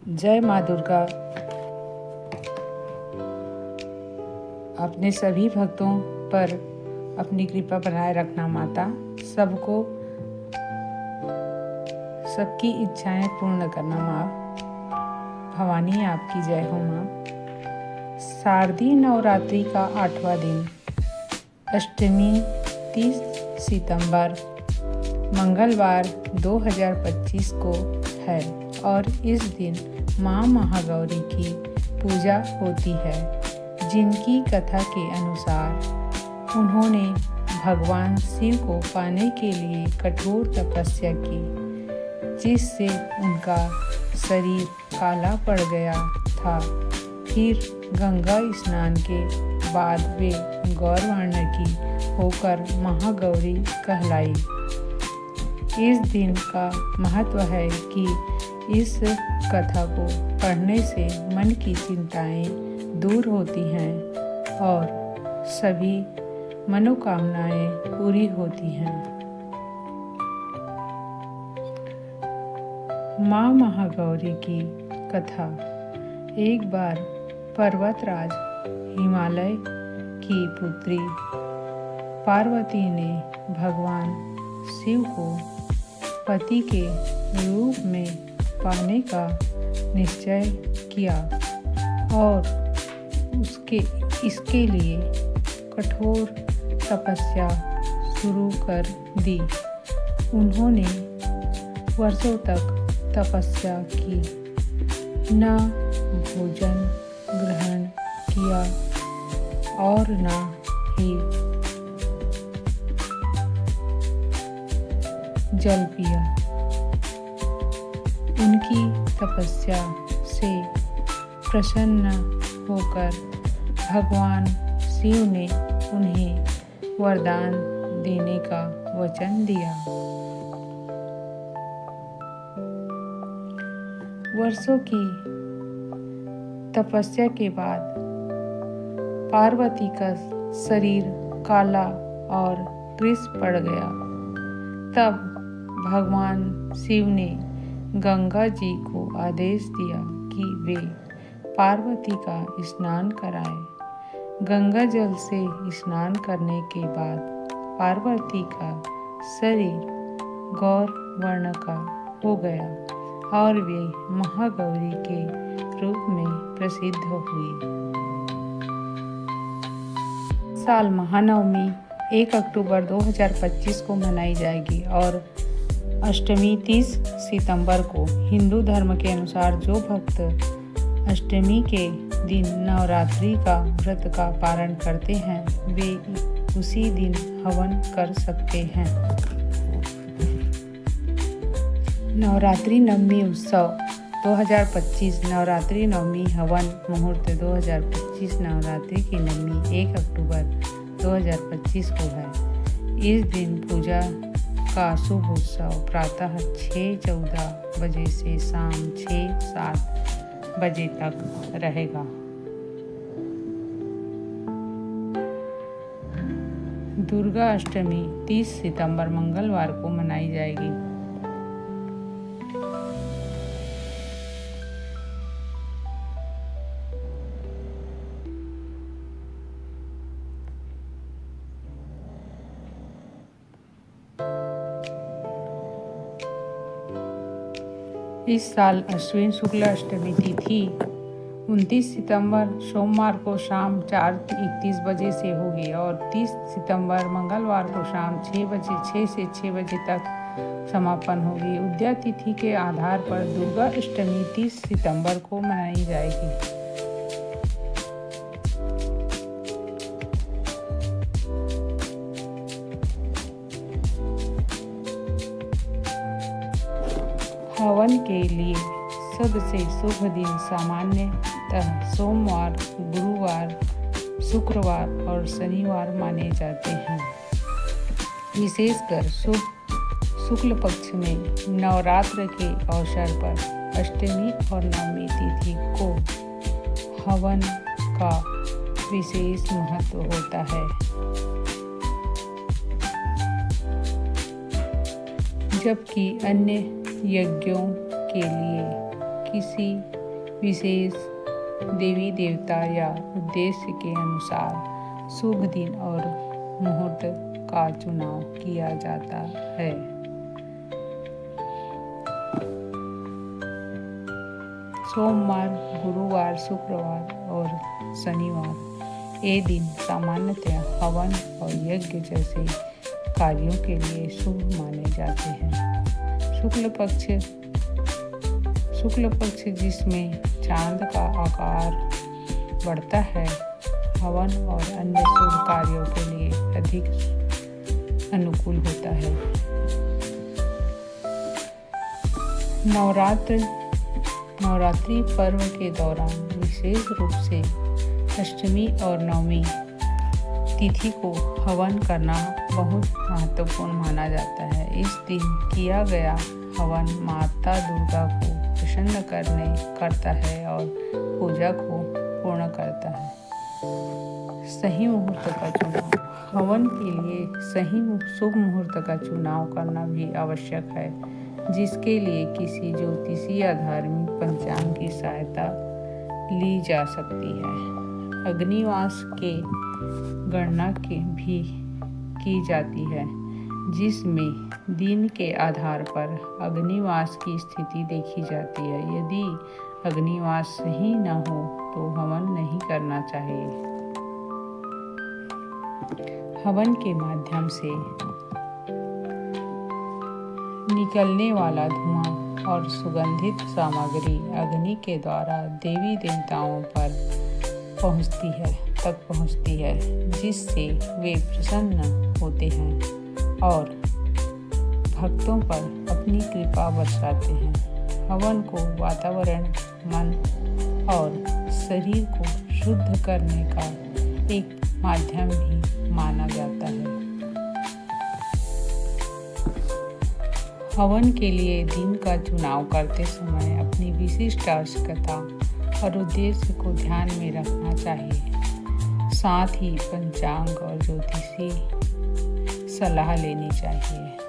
जय माँ दुर्गा। अपने सभी भक्तों पर अपनी कृपा बनाए रखना माता। सबको सबकी इच्छाएं पूर्ण करना माँ। भवानी आपकी जय हो माँ। शारदीय नवरात्रि का 8वां दिन, अष्टमी 30 सितंबर मंगलवार 2025 को है और इस दिन माँ महागौरी की पूजा होती है, जिनकी कथा के अनुसार उन्होंने भगवान शिव को पाने के लिए कठोर तपस्या की, जिससे उनका शरीर काला पड़ गया था। फिर गंगा स्नान के बाद वे गौरवर्ण की होकर महागौरी कहलाई। इस दिन का महत्व है कि इस कथा को पढ़ने से मन की चिंताएं दूर होती हैं और सभी मनोकामनाएं पूरी होती हैं। माँ महागौरी की कथा। एक बार पर्वतराज हिमालय की पुत्री पार्वती ने भगवान शिव को पति के रूप में पाने का निश्चय किया और इसके लिए कठोर तपस्या शुरू कर दी। उन्होंने वर्षों तक तपस्या की, न भोजन ग्रहण किया और न ही जल पिया। उनकी तपस्या से प्रसन्न होकर भगवान शिव ने उन्हें वरदान देने का वचन दिया। वर्षों की तपस्या के बाद पार्वती का शरीर काला और कृश पड़ गया। तब भगवान शिव ने गंगा जी को आदेश दिया कि वे पार्वती का स्नान कराएं। गंगा जल से स्नान करने के बाद पार्वती का शरीर गौर वर्ण का हो गया और वे महागौरी के रूप में प्रसिद्ध हुई। साल महानवमी 1 अक्टूबर 2025 को मनाई जाएगी और अष्टमी 30 सितंबर को। हिंदू धर्म के अनुसार जो भक्त अष्टमी के दिन नवरात्रि का व्रत का पारण करते हैं, वे उसी दिन हवन कर सकते हैं। नवरात्रि नवमी उत्सव 2025। नवरात्रि नवमी हवन मुहूर्त 2025। नवरात्रि की नवमी 1 अक्टूबर 2025 को है। इस दिन पूजा का शुभ उत्सव प्रातः 6:14 बजे से शाम 6-7 बजे तक रहेगा। दुर्गा अष्टमी 30 सितंबर मंगलवार को मनाई जाएगी। इस साल अश्विन शुक्ल अष्टमी तिथि 29 सितंबर सोमवार को शाम 4:31 बजे से होगी और 30 सितंबर मंगलवार को शाम 6 से 6 बजे तक समापन होगी। उदया तिथि के आधार पर दुर्गा अष्टमी 30 सितंबर को मनाई जाएगी। हवन के लिए सबसे शुभ दिन सामान्यतः सोमवार, गुरुवार, शुक्रवार और शनिवार माने जाते हैं। विशेषकर शुक्ल पक्ष में नवरात्र के अवसर पर अष्टमी और नवमी तिथि को हवन का विशेष महत्व होता है। जबकि अन्य यज्ञों के लिए किसी विशेष देवी देवता या उद्देश्य के अनुसार शुभ दिन और मुहूर्त का चुनाव किया जाता है। सोमवार, गुरुवार, शुक्रवार और शनिवार ये दिन सामान्यतः हवन और यज्ञ जैसे कार्यों के लिए शुभ माने जाते हैं। शुक्ल पक्ष जिसमें चांद का आकार बढ़ता है, हवन और अन्य शुभ कार्यों के लिए अधिक अनुकूल होता है। नवरात्रि पर्व के दौरान विशेष रूप से अष्टमी और नवमी तिथि को हवन करना बहुत महत्वपूर्ण माना जाता है। इस दिन किया गया हवन माता दुर्गा को प्रसन्न करता है और पूजा को पूर्ण करता है। सही मुहूर्त का चुनाव, हवन के लिए सही शुभ मुहूर्त का चुनाव करना भी आवश्यक है, जिसके लिए किसी ज्योतिषी या धार्मिक पंचांग की सहायता ली जा सकती है। अग्निवास के गणना भी की जाती है, जिसमें दिन के आधार पर अग्निवास की स्थिति देखी जाती है। यदि अग्निवास सही न हो तो हवन नहीं करना चाहिए। हवन के माध्यम से निकलने वाला धुआं और सुगंधित सामग्री अग्नि के द्वारा देवी देवताओं पर पहुंचती है, जिससे वे प्रसन्न होते हैं और भक्तों पर अपनी कृपा बरसाते हैं। हवन को वातावरण, मन और शरीर को शुद्ध करने का एक माध्यम भी माना जाता है। हवन के लिए दिन का चुनाव करते समय अपनी विशिष्ट आवश्यकता और उद्देश्य को ध्यान में रखना चाहिए। साथ ही पंचांग और ज्योतिषी सलाह लेनी चाहिए।